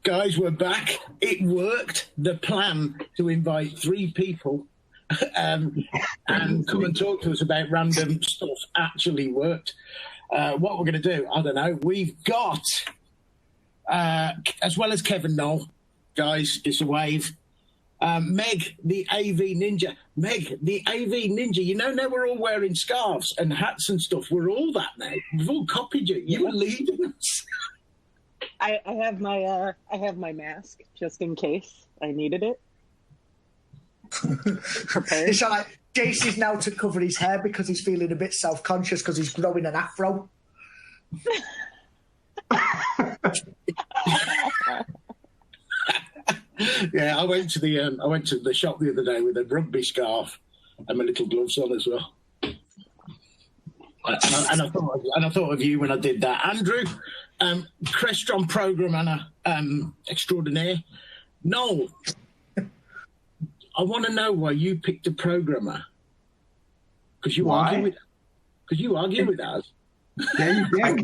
Guys, we're back. It worked. The plan to invite 3 people and come and talk to us about random stuff actually worked. What we're going to do, I don't know. We've got, as well as Kevin Knoll, guys, it's a wave. Meg, the AV Ninja. Meg, the AV Ninja. You know, now we're all wearing scarves and hats and stuff. We're all that now. We've all copied you. You were leading us. I have my mask just in case I needed it. Prepared. It's like Jace is now to cover his hair because he's feeling a bit self-conscious because he's growing an afro. Yeah, I went to the shop the other day with a rugby scarf and my little gloves on as well. And I thought of you when I did that, Andrew. Crestron programmer extraordinaire. Noel, I want to know why you picked a programmer. Because you argue with us. Yeah, you do.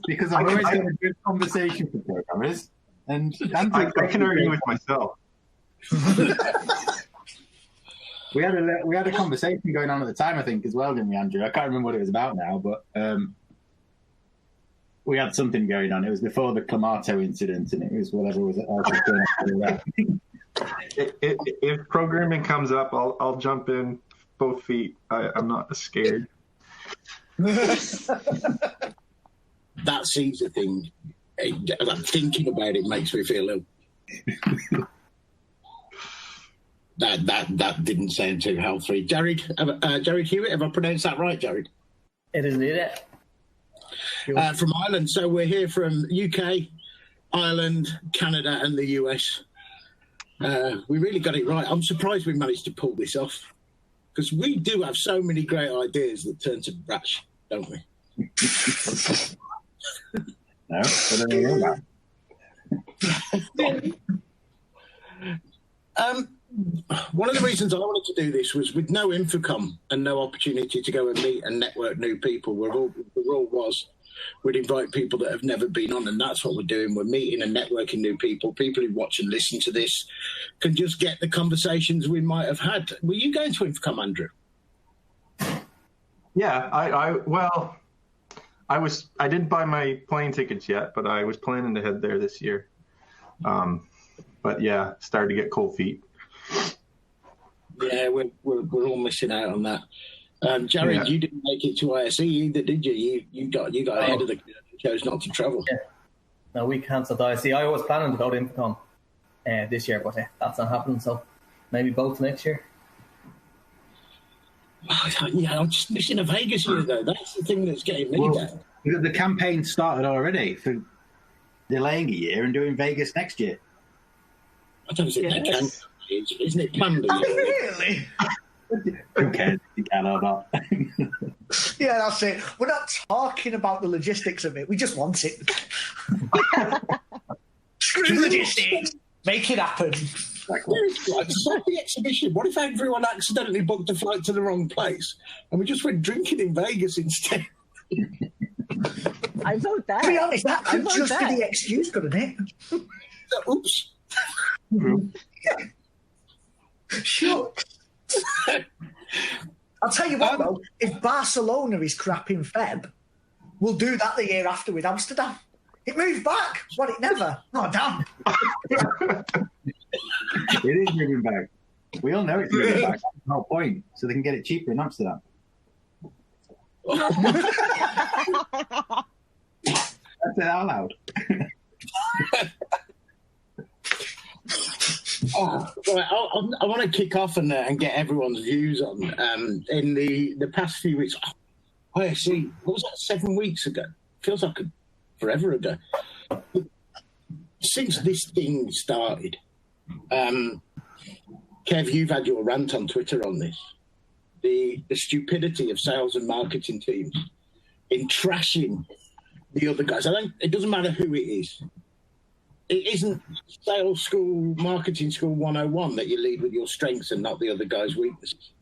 Because I've always had a good conversation with programmers. And I can argue with myself. We had a conversation going on at the time, I think, as well, didn't we, Andrew? I can't remember what it was about now, but we had something going on. It was before the Clamato incident, and it was whatever was going on. If programming comes up, I'll jump in both feet. I'm not scared. That Caesar thing, I'm thinking about it makes me feel ill. That didn't sound too healthy. Jared Huet, have I pronounced that right, Jared? It is indeed. From Ireland. So we're here from UK, Ireland, Canada, and the US. We really got it right. I'm surprised we managed to pull this off because we do have so many great ideas that turn to brash, don't we? No, I don't know that. One of the reasons I wanted to do this was with no Infocom and no opportunity to go and meet and network new people. The rule was we'd invite people that have never been on, and that's what we're doing. We're meeting and networking new people. People who watch and listen to this can just get the conversations we might have had. Were you going to Infocom, Andrew? Yeah, I didn't buy my plane tickets yet, but I was planning to head there this year. But yeah, started to get cold feet. Yeah, we're all missing out on that. Jared, You didn't make it to ISE either, did you? You got ahead of the curve and chose not to travel. Yeah. No, we cancelled ISE. I was planning to go to Infocom this year, but that's not happening. So maybe both next year. Yeah, I'm just missing a Vegas year though. That's the thing that's getting me down. The campaign started already for delaying a year and doing Vegas next year. I don't think they can. Isn't it planned? Really? Who cares if you can or not? Yeah, that's it. We're not talking about the logistics of it. We just want it. Screw logistics. Make it happen. It's like the exhibition. What if everyone accidentally booked a flight to the wrong place and we just went drinking in Vegas instead? I vote that. To be honest, that could just be the excuse, couldn't it? Oops. Yeah. Sure. I'll tell you what, though. If Barcelona is crap in Feb, we'll do that the year after with Amsterdam. It moved back. What, it never? Oh, damn. It is moving back. We all know it's moving back. That's the whole point. So they can get it cheaper in Amsterdam. That's it out loud. Right, I want to kick off and get everyone's views on in the past few weeks. I see. What was that? 7 weeks ago? Feels like forever ago. Since this thing started, Kev, you've had your rant on Twitter on this. The stupidity of sales and marketing teams in trashing the other guys. It doesn't matter who it is. It isn't sales school, marketing school 101 that you lead with your strengths and not the other guy's weaknesses.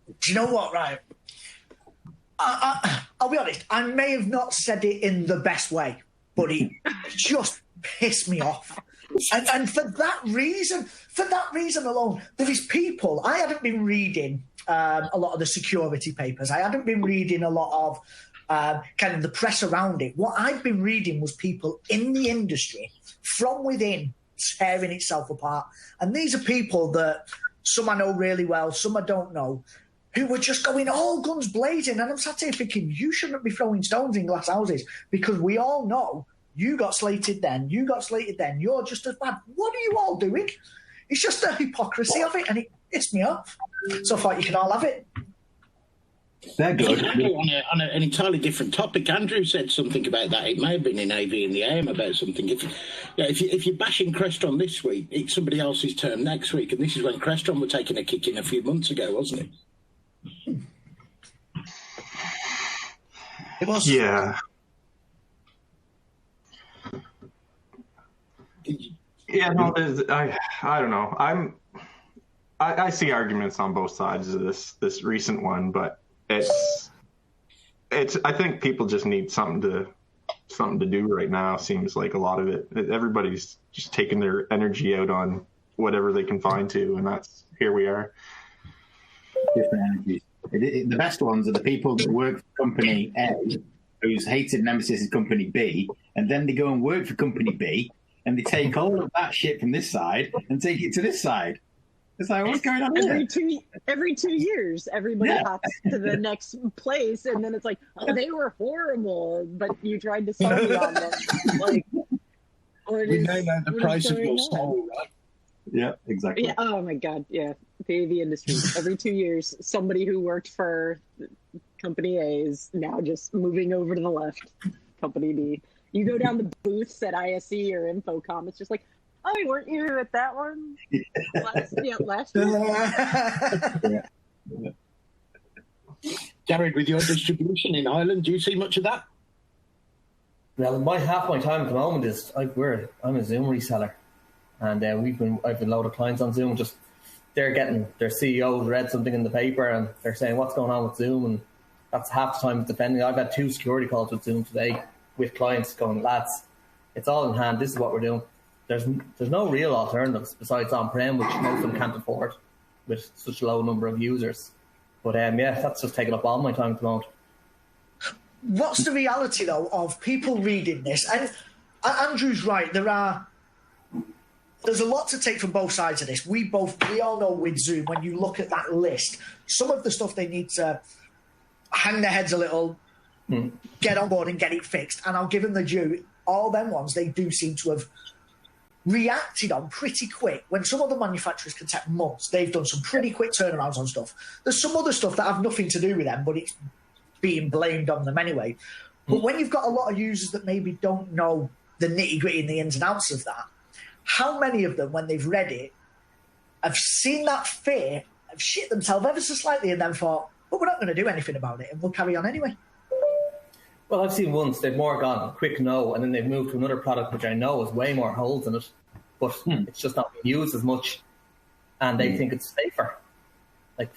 Do you know what, right? I'll be honest, I may have not said it in the best way, but it just piss me off. And for that reason alone, there is people. I hadn't been reading a lot of the security papers. I hadn't been reading a lot of kind of the press around it. What I'd been reading was people in the industry from within tearing itself apart. And these are people that some I know really well, some I don't know, who were just going all guns blazing. And I'm sat here thinking, you shouldn't be throwing stones in glass houses, because we all know you got slated then, you got slated then, you're just as bad. What are you all doing? It's just the hypocrisy of it, and it pissed me off. So I thought you can all have it. They're good. On an entirely different topic, Andrew said something about that. It may have been in AV in the AM about something. If you're bashing Crestron this week, it's somebody else's turn next week, and this is when Crestron were taking a kick in a few months ago, wasn't it? It was. Yeah. Yeah, no, I don't know. I see arguments on both sides of this recent one, but it's I think people just need something to do right now. Seems like a lot of it. Everybody's just taking their energy out on whatever they can find to, and that's here we are. Different energies. The best ones are the people that work for company A, whose hated nemesis is company B, and then they go and work for company B, and they take all of that shit from this side and take it to this side. It's like, what's going on here? Every 2 years, everybody hops to the next place, and then it's like, oh, they were horrible, but you tried to sell me on them. Like, we know the price of your soul, right? Yeah, exactly. Yeah. Oh my God. Yeah. The AV industry. Every 2 years, somebody who worked for company A is now just moving over to the left. Company B. You go down the booths at ISE or Infocom, it's just like, oh, weren't you at that one last year? Jared, with your distribution in Ireland, do you see much of that? Well, half my time at the moment is I'm a Zoom reseller, and I've a load of clients on Zoom. Just they're getting their CEOs read something in the paper, and they're saying what's going on with Zoom, and that's half the time defending. I've had 2 security calls with Zoom today with clients going, lads, it's all in hand. This is what we're doing. There's no real alternatives besides on-prem, which most of them can't afford with such a low number of users. But that's just taking up all my time at the moment. What's the reality, though, of people reading this? And Andrew's right. There's a lot to take from both sides of this. We all know with Zoom, when you look at that list, some of the stuff they need to hang their heads a little, get on board and get it fixed. And I'll give them the due. All them ones, they do seem to have reacted on pretty quick. When some other manufacturers can take months, they've done some pretty quick turnarounds on stuff. There's some other stuff that have nothing to do with them, but it's being blamed on them anyway. But when you've got a lot of users that maybe don't know the nitty-gritty and the ins and outs of that, how many of them, when they've read it, have seen that fear, have shit themselves ever so slightly, and then thought, well, we're not going to do anything about it, and we'll carry on anyway? Well, I've seen once they've more gone quick no, and then they've moved to another product which I know has way more holes in it, but it's just not being used as much, and they think it's safer. Like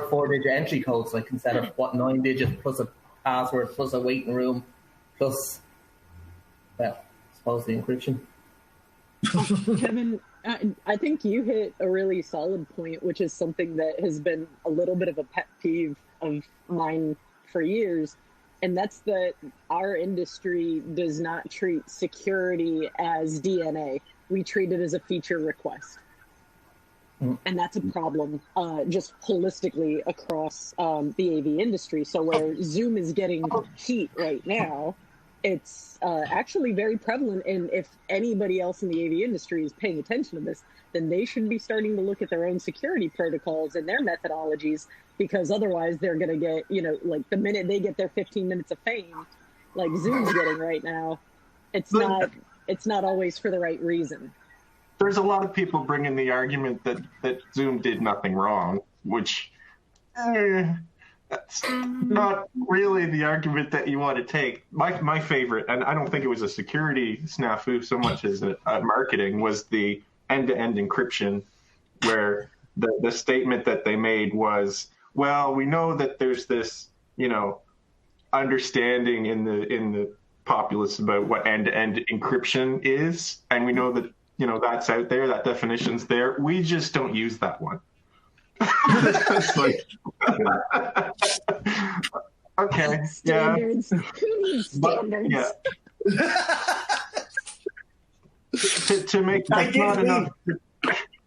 four-digit entry codes, like instead of 9 digits plus a password plus a waiting room plus, well, I suppose the encryption. Kevin, I think you hit a really solid point, which is something that has been a little bit of a pet peeve of mine for years. And that's that our industry does not treat security as DNA. We treat it as a feature request. And that's a problem just holistically across the AV industry. So where Zoom is getting heat right now, it's actually very prevalent. And if anybody else in the AV industry is paying attention to this, then they should be starting to look at their own security protocols and their methodologies, because otherwise they're going to get, like the minute they get their 15 minutes of fame, like Zoom's getting right now, it's not always for the right reason. There's a lot of people bringing the argument that Zoom did nothing wrong, which that's not really the argument that you want to take. My favorite, and I don't think it was a security snafu so much as a marketing, was the end-to-end encryption, where the statement that they made was, well, we know that there's this, understanding in the populace about what end-to-end encryption is, and we know that that's out there, that definition's there. We just don't use that one. Like, okay, standards. Who needs standards? To make that's not enough.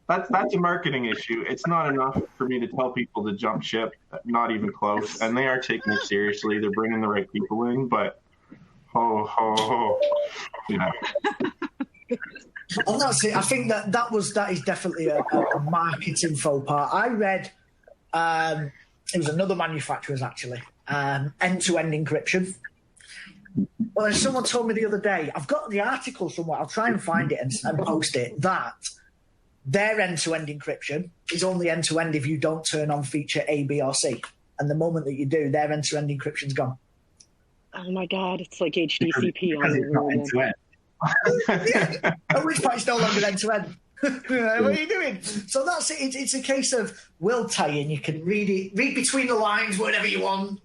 That's a marketing issue. It's not enough for me to tell people to jump ship. Not even close. And they are taking it seriously. They're bringing the right people in, but yeah. And that's it. I think that is definitely a marketing faux pas. I read it was another manufacturer's actually end-to-end encryption. Well, someone told me the other day, I've got the article somewhere, I'll try and find it and post it, that their end-to-end encryption is only end-to-end if you don't turn on feature A, B, or C. And the moment that you do, their end-to-end encryption's gone. Oh my God, it's like HDCP on it's not end-to-end. Yeah. At which point it's no longer end-to-end. What are you doing? So that's it. It's a case of will tie-in. You can read between the lines, whatever you want.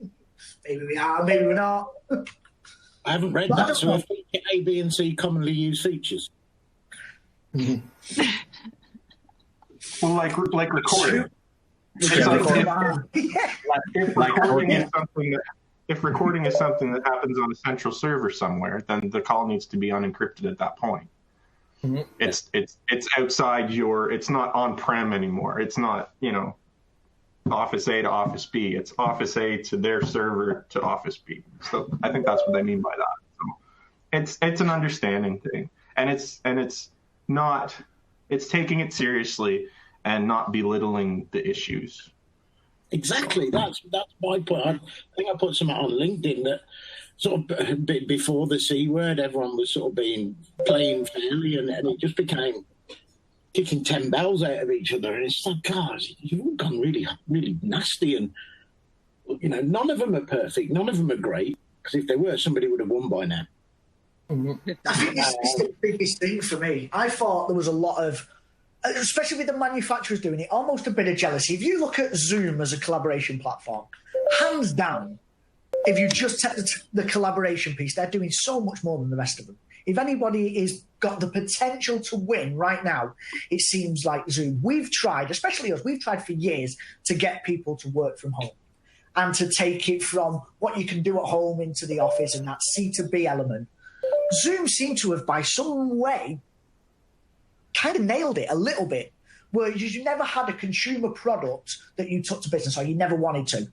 Maybe we are, maybe we're not. I haven't read that, so I think A, B, and C commonly used features. Well, like recording. If recording is something that happens on a central server somewhere, then the call needs to be unencrypted at that point. Mm-hmm. It's outside it's not on-prem anymore. It's not, Office A to Office B. It's Office A to their server to Office B. So I think that's what they mean by that. So it's an understanding thing, and it's taking it seriously and not belittling the issues. Exactly. That's my point. I think I put something on LinkedIn that sort of before the C word, everyone was sort of playing fairly, and it just became kicking 10 bells out of each other. And it's like, God, you've all gone really, really nasty. And, none of them are perfect. None of them are great. Because if they were, somebody would have won by now. Mm-hmm. I think it's the biggest thing for me. I thought there was a lot of, especially with the manufacturers doing it, almost a bit of jealousy. If you look at Zoom as a collaboration platform, hands down, if you just take the collaboration piece, they're doing so much more than the rest of them. If anybody is got the potential to win right now, it seems like Zoom. We've tried, especially us, we've tried for years to get people to work from home and to take it from what you can do at home into the office and that C to B element. Zoom seemed to have, by some way, kind of nailed it a little bit, where you never had a consumer product that you took to business or you never wanted to.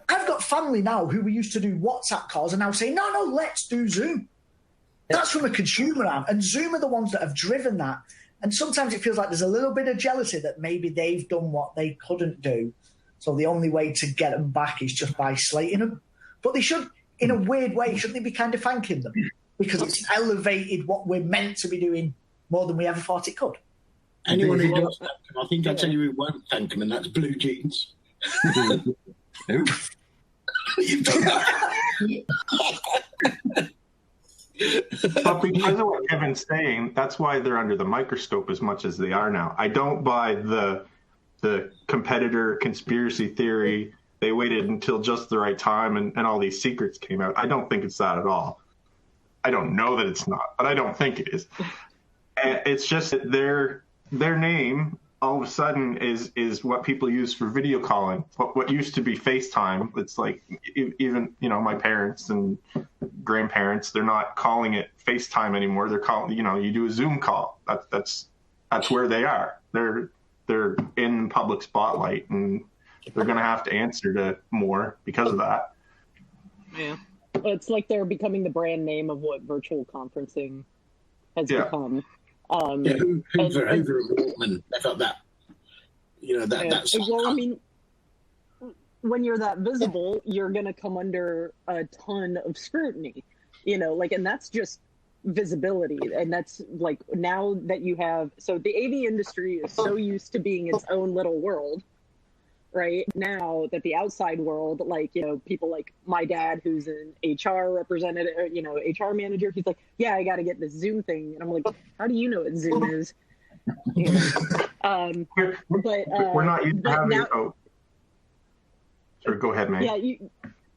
I've got family now who we used to do WhatsApp calls and now say, no, let's do Zoom. That's from a consumer arm. And Zoom are the ones that have driven that. And sometimes it feels like there's a little bit of jealousy that maybe they've done what they couldn't do. So the only way to get them back is just by slating them. But they should, in a weird way, shouldn't they be kind of thanking them? Because it's elevated what we're meant to be doing more than we ever thought it could. Anyone who does that, I think I tell you who won't thank them, and that's Blue Jeans. But because of what Kevin's saying, that's why they're under the microscope as much as they are now. I don't buy the competitor conspiracy theory. They waited until just the right time and all these secrets came out. I don't think it's that at all. I don't know that it's not, but I don't think it is. It's just that their name all of a sudden is what people use for video calling. What used to be FaceTime, it's like even my parents and grandparents, they're not calling it FaceTime anymore. They're calling you do a Zoom call. That's where they are. They're in public spotlight, and they're going to have to answer to more because of that. Yeah, it's like they're becoming the brand name of what virtual conferencing has become. Hoover and Walkman, I thought that. That's. Well, I mean, when you're that visible, you're going to come under a ton of scrutiny, and that's just visibility. And that's like, now that you have, so the AV industry is so used to being its own little world, right? Now that the outside world, people like my dad, who's an HR representative, HR manager, he's like, yeah, I got to get this Zoom thing. And I'm like, how do you know what Zoom is? We're not used to having. Sorry, go ahead, man. Yeah,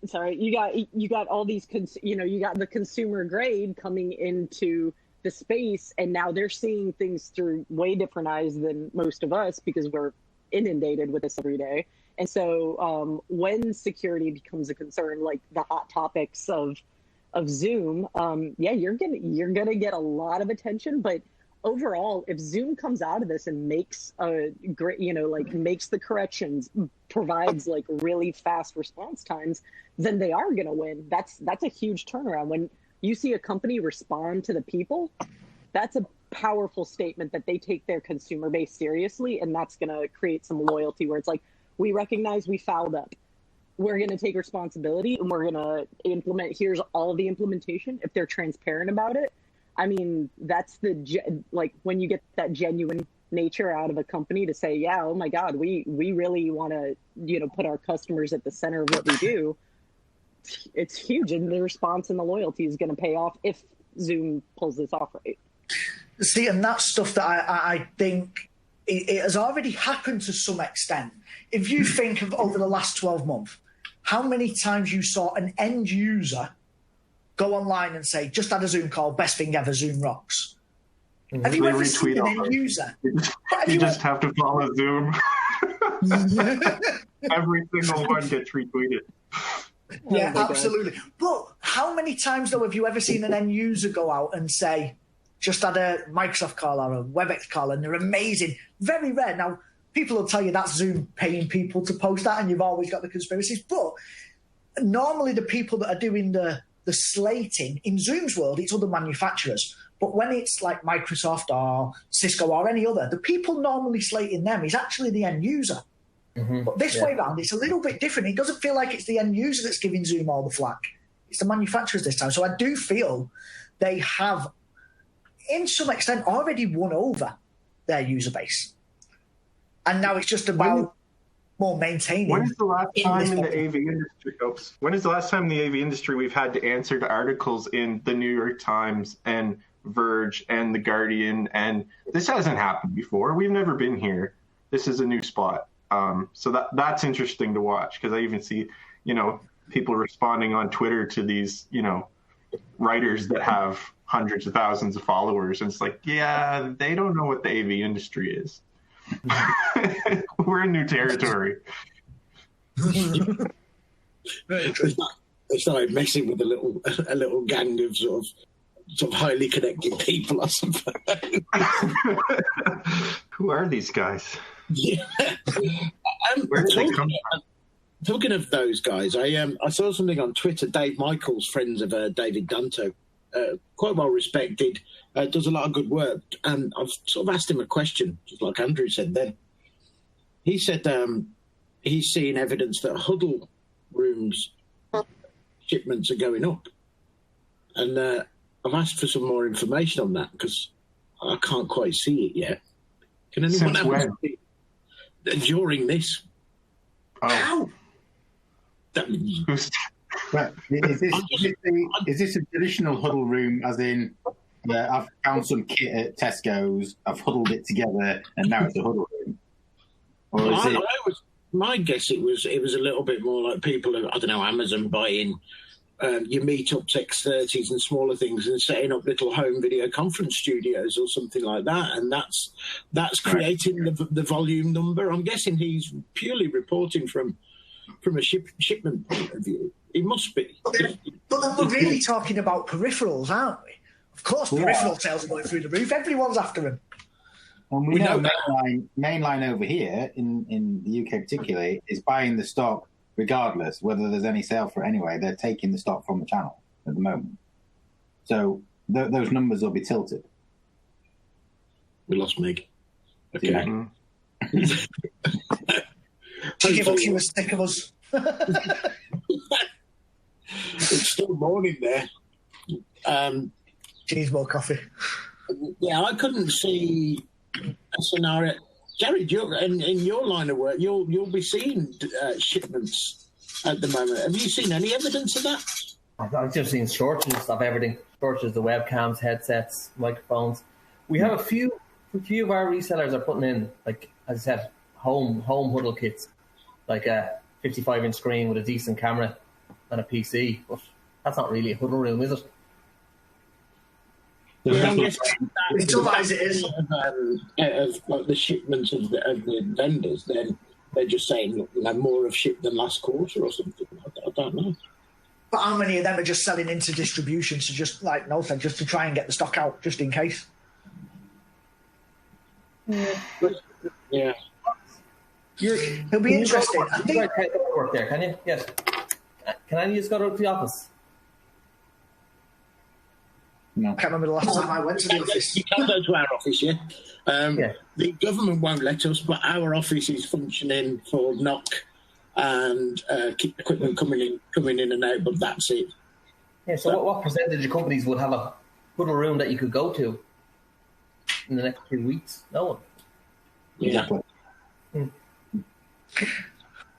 you got all these you got the consumer grade coming into the space, and now they're seeing things through way different eyes than most of us because we're inundated with this every day. And so when security becomes a concern, like the hot topics of Zoom, you're gonna get a lot of attention. But overall, if Zoom comes out of this and makes a great, makes the corrections, provides like really fast response times, then they are gonna win. That's a huge turnaround. When you see a company respond to the people, that's a powerful statement that they take their consumer base seriously, and that's gonna create some loyalty where it's like, we recognize we fouled up. We're going to take responsibility and we're going to implement. Here's all the implementation. If they're transparent about it, I mean, that's when you get that genuine nature out of a company to say, yeah, oh my God, we really want to, put our customers at the center of what we do. It's huge. And the response and the loyalty is going to pay off if Zoom pulls this off right. See, and that's stuff that I think it has already happened to some extent. If you think of over the last 12 months, how many times you saw an end user go online and say, just had a Zoom call, best thing ever, Zoom rocks. Have you ever seen an end user? You just have to follow Zoom. Every single one gets retweeted. Yeah, absolutely. But how many times, though, have you ever seen an end user go out and say, just had a Microsoft call or a WebEx call and they're amazing? Very rare. Now, people will tell you that's Zoom paying people to post that, and you've always got the conspiracies. But normally the people that are doing the slating in Zoom's world, it's other manufacturers. But when it's like Microsoft or Cisco or any other, the people normally slating them is actually the end user. Mm-hmm. But this way around, it's a little bit different. It doesn't feel like it's the end user that's giving Zoom all the flack. It's the manufacturers this time. So I do feel they have, in some extent, already won over their user base. And now it's just about more maintaining. When is the last time in the AV industry? When is the last time in the AV industry we've had to answer to articles in the New York Times and Verge and the Guardian? And this hasn't happened before. We've never been here. This is a new spot. So that's interesting to watch, because I even see, people responding on Twitter to these, writers that have hundreds of thousands of followers. And it's like, yeah, they don't know what the AV industry is. We're in new territory. It's like messing with a little gang of sort of highly connected people or something. Who are these guys? Yeah. Where did they come from? Talking of those guys, I saw something on Twitter. Dave Michaels, friends of David Dunto, quite well respected, does a lot of good work. And I've sort of asked him a question, just like Andrew said then. He said he's seeing evidence that huddle rooms shipments are going up. And I've asked for some more information on that because I can't quite see it yet. Can anyone else see it during this? Oh. But is this a traditional huddle room, as in I've found some kit at Tesco's, I've huddled it together, and now it's a huddle room? Or is it? My guess it was a little bit more like people, I don't know, Amazon buying your meetups, X30s and smaller things and setting up little home video conference studios or something like that, and that's creating the volume number. I'm guessing he's purely reporting from a shipment point of view. It must be. But then we're really talking about peripherals, aren't we? Of course, peripheral sales are going through the roof. Everyone's after them. And we know mainline over here, in the UK particularly, is buying the stock regardless whether there's any sale for it anyway. They're taking the stock from the channel at the moment. So those numbers will be tilted. We lost Meg. Okay. Yeah. Give a few a stick of us. It's still morning there. Needs more coffee. Yeah, I couldn't see a scenario. Jared, in your line of work, you'll be seeing shipments at the moment. Have you seen any evidence of that? I've just seen shortages of everything. Shortages of webcams, headsets, microphones. We have a few of our resellers are putting in, like as I said, home huddle kits, like a 55-inch screen with a decent camera, and a PC, but that's not really a huddle room, is it? It's all as it is. Of like the shipments of the vendors, then they're just saying, look, more have shipped than last quarter or something. I don't know. But how many of them are just selling into distribution to just like Nathan, just to try and get the stock out, just in case? Yeah. It'll be interesting. I think. Work there, can you? Yes. Can I just go to the office? No. I can't remember the last time I went to the office. You can go to our office, yeah. Yeah. The government won't let us, but our office is functioning for knock and keep equipment coming in and out. But that's it. Yeah. So, what percentage of companies would have a huddle room that you could go to in the next 2 weeks? No one. Exactly.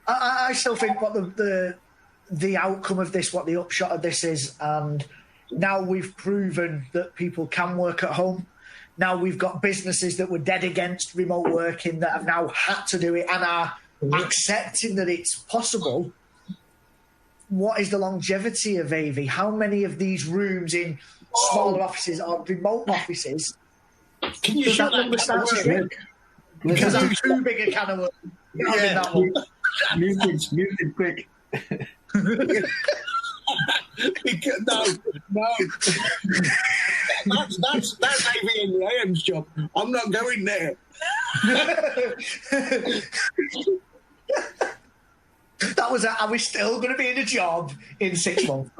I still think what the outcome of this, what the upshot of this is, and now we've proven that people can work at home. Now we've got businesses that were dead against remote working that have now had to do it and are accepting that it's possible. What is the longevity of AV? How many of these rooms in smaller offices or remote offices Can you does shut that number start to shrink? Because that's too big a can of worms. Yeah. That one. Muted quick. No. That's AV and the AM's job. I'm not going there. That was are we still going to be in a job in 6 months?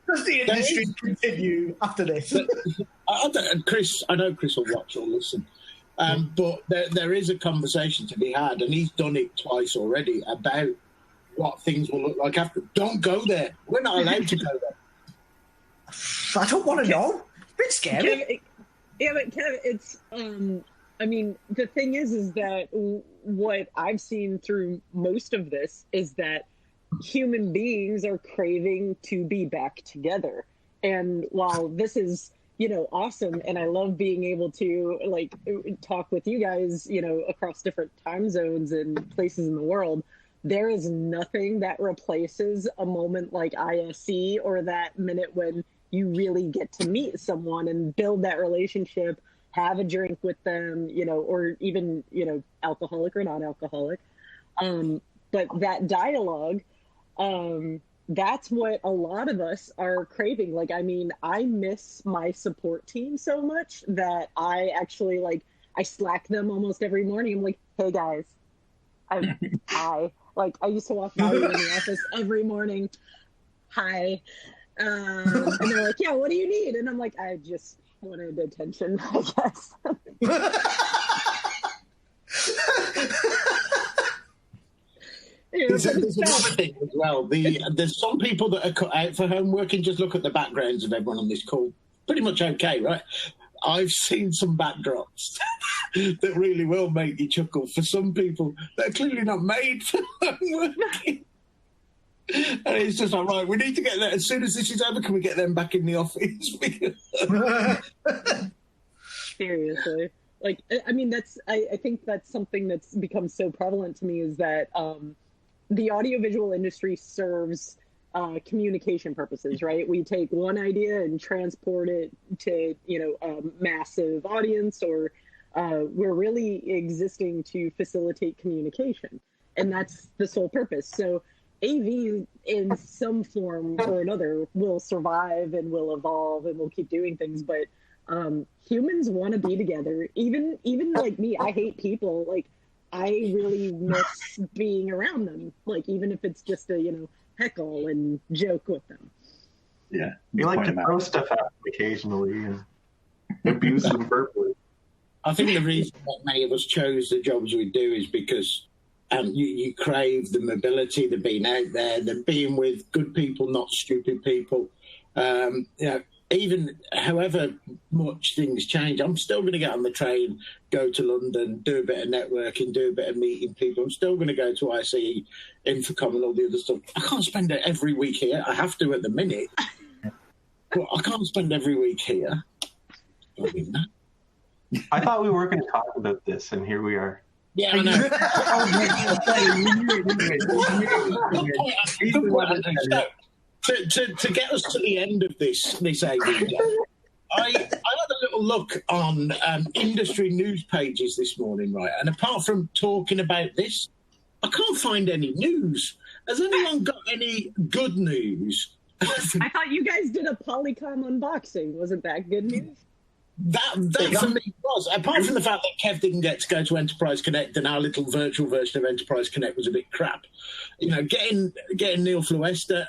Does the industry continue after this? I know Chris will watch or listen, but there is a conversation to be had, and he's done it twice already about what things will look like after. Don't go there. We're not allowed to go there. I don't want to know. It's a bit scary. Yeah, but Kev, it's I mean, the thing is that what I've seen through most of this is that human beings are craving to be back together. And while this is, awesome, and I love being able to like talk with you guys, across different time zones and places in the world, there is nothing that replaces a moment like ISC or that minute when you really get to meet someone and build that relationship, have a drink with them, or even, alcoholic or non-alcoholic. But that dialogue, that's what a lot of us are craving. Like, I mean, I miss my support team so much that I actually, I Slack them almost every morning. I'm like, hey guys, hi. Like, I used to walk by you in the office every morning. Hi. And they're like, yeah, what do you need? And I'm like, I just wanted attention, I guess. There's another thing as well. There's some people that are cut out for homework, and just look at the backgrounds of everyone on this call. Pretty much okay, right? I've seen some backdrops that really will make you chuckle. For some people, they're clearly not made for homework. And it's just like, right, we need to get that. As soon as this is over, can we get them back in the office? Seriously. Like, I mean, I think that's something that's become so prevalent to me is that the audiovisual industry serves communication purposes, right? We take one idea and transport it to, a massive audience, or we're really existing to facilitate communication. And that's the sole purpose. So AV in some form or another will survive and will evolve and will keep doing things. But humans want to be together. Even like me, I hate people. Like, I really miss being around them. Like, even if it's just a, heckle and joke with them. Yeah. You like to throw stuff at them occasionally and abuse them verbally. I think the reason that many of us chose the jobs we do is because you crave the mobility, the being out there, the being with good people, not stupid people. Even however much things change, I'm still going to get on the train, go to London, do a bit of networking, do a bit of meeting people. I'm still going to go to ICE, Infocom and all the other stuff. I can't spend it every week here. I have to at the minute. But I can't spend every week here. I thought we were going to talk about this, and here we are. Yeah, I know. To get us to the end of this AV, I had a little look on industry news pages this morning, right? And apart from talking about this, I can't find any news. Has anyone got any good news? I thought you guys did a Polycom unboxing. Wasn't that good news? That for me was. Apart from the fact that Kev didn't get to go to Enterprise Connect and our little virtual version of Enterprise Connect was a bit crap. You know, getting Neil Fluester,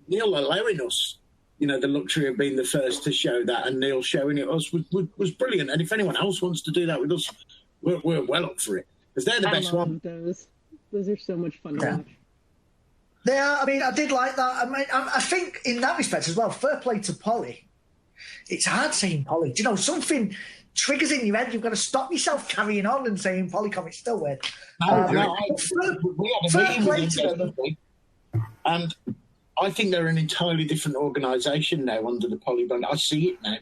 Neil allowing us, you know, the luxury of being the first to show that, and Neil showing it us was brilliant. And if anyone else wants to do that with us, we're well up for it, because they're the best one. Those are so much fun to watch. They are. I mean, I did like that. I mean, I think in that respect as well, fair play to Polly. It's hard saying Polly. Do you know, something triggers in your head. You've got to stop yourself carrying on and saying Polycom. It's still weird. Fair play to them. And I think they're an entirely different organisation now under the Poly brand. I see it now.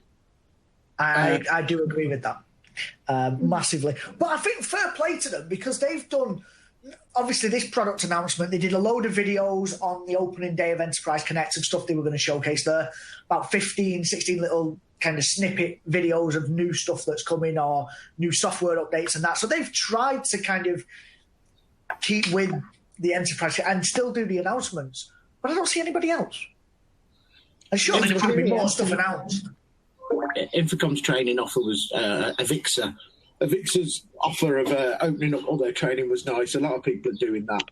I do agree with that massively. But I think fair play to them, because they've done, obviously, this product announcement. They did a load of videos on the opening day of Enterprise Connect of stuff they were going to showcase there. About 15, 16 little kind of snippet videos of new stuff that's coming or new software updates and that. So they've tried to kind of keep with the Enterprise and still do the announcements. But I don't see anybody else. And surely there would be more stuff announced. Infocom's training offer was Avixa. Avixa's offer of opening up all their training was nice. A lot of people are doing that.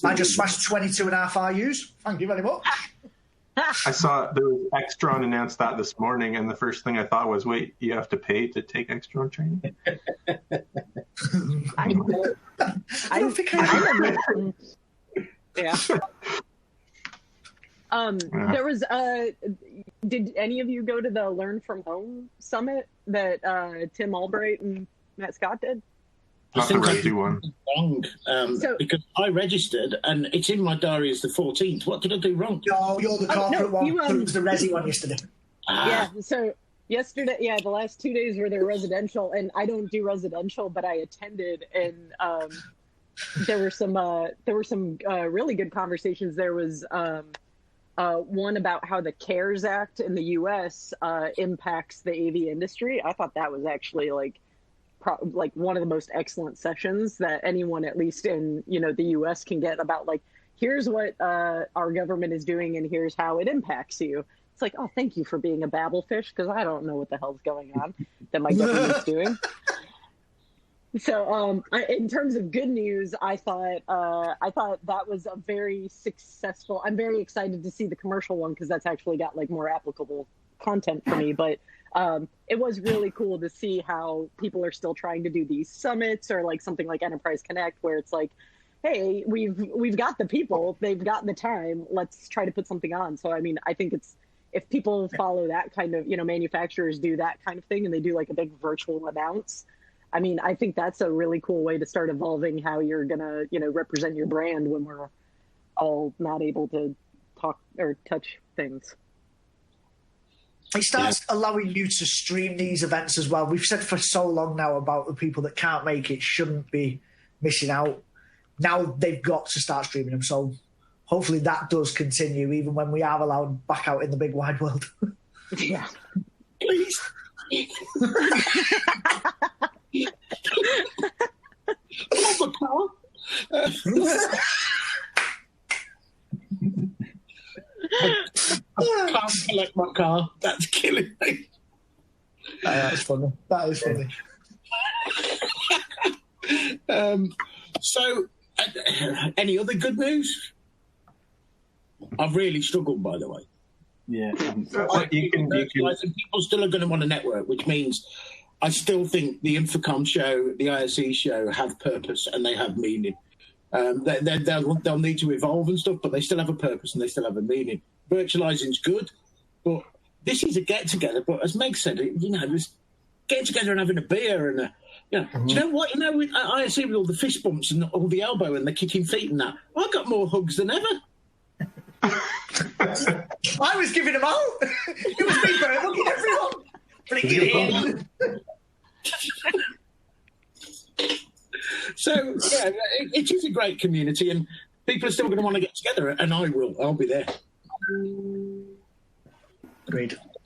I just smashed 22.5 RUs. Thank you very much. I saw there was Extron announced that this morning, and the first thing I thought was, wait, you have to pay to take Extron training? I don't think I have. Yeah. There was did any of you go to the Learn From Home summit that Tim Albright and Matt Scott did? I think I do one wrong because I registered and it's in my diary as the 14th. What did I do wrong? No, you're the corporate one. It was the resi one yesterday. Yeah, so yesterday, the last 2 days were their residential, and I don't do residential, but I attended, and there were some really good conversations. There was one about how the CARES Act in the U.S. Impacts the AV industry. I thought that was actually like one of the most excellent sessions that anyone, at least in the U.S., can get about, like, here's what our government is doing and here's how it impacts you. It's like, oh, thank you for being a babblefish, because I don't know what the hell's going on that my government's doing. So in terms of good news, I thought that was a very successful. I'm very excited to see the commercial one, because that's actually got like more applicable content for me. But it was really cool to see how people are still trying to do these summits, or like something like Enterprise Connect, where it's like, hey, we've got the people, they've got the time, let's try to put something on. So I mean, I think if people follow that kind of, manufacturers do that kind of thing, and they do like a big virtual announce, I mean, I think that's a really cool way to start evolving how you're gonna, represent your brand when we're all not able to talk or touch things. It starts allowing you to stream these events as well. We've said for so long now about the people that can't make it shouldn't be missing out. Now they've got to start streaming them. So hopefully that does continue, even when we are allowed back out in the big wide world. Yeah. Please. I can't collect my car. That's killing me. That's funny. That is funny. So, any other good news? I've really struggled, by the way. Yeah. People still are going to want a network, which means I still think the Infocom show, the ISE show, have purpose and they have meaning. They'll need to evolve and stuff, but they still have a purpose and they still have a meaning. Virtualizing's good, but this is a get-together. But as Meg said, just getting together and having a beer and do you know what? With ISE, with all the fist bumps and all the elbow and the kicking feet and that, I got more hugs than ever. I was giving them out. It was me, Bert. Look at everyone. Bring it in. So, yeah, it is a great community, and people are still going to want to get together, and I will. I'll be there.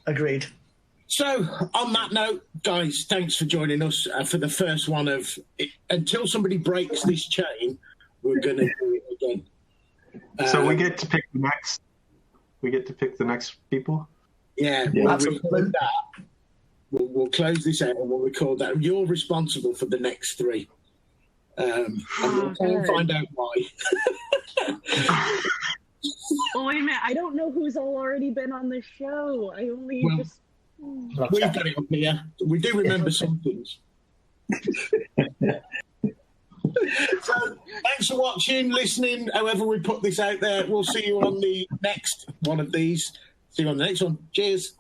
Agreed. So, on that note, guys, thanks for joining us for the first one of... Until somebody breaks this chain, we're going to do it again. So we get to pick the next... We get to pick the next people? Yeah, we'll close this out and we'll record that. You're responsible for the next 3. And we'll try and find out why. Oh, wait a minute. I don't know who's already been on the show. I only just... We've got it up here. We do remember some things. So, thanks for watching, listening, however we put this out there. We'll see you on the next one of these. See you on the next one. Cheers.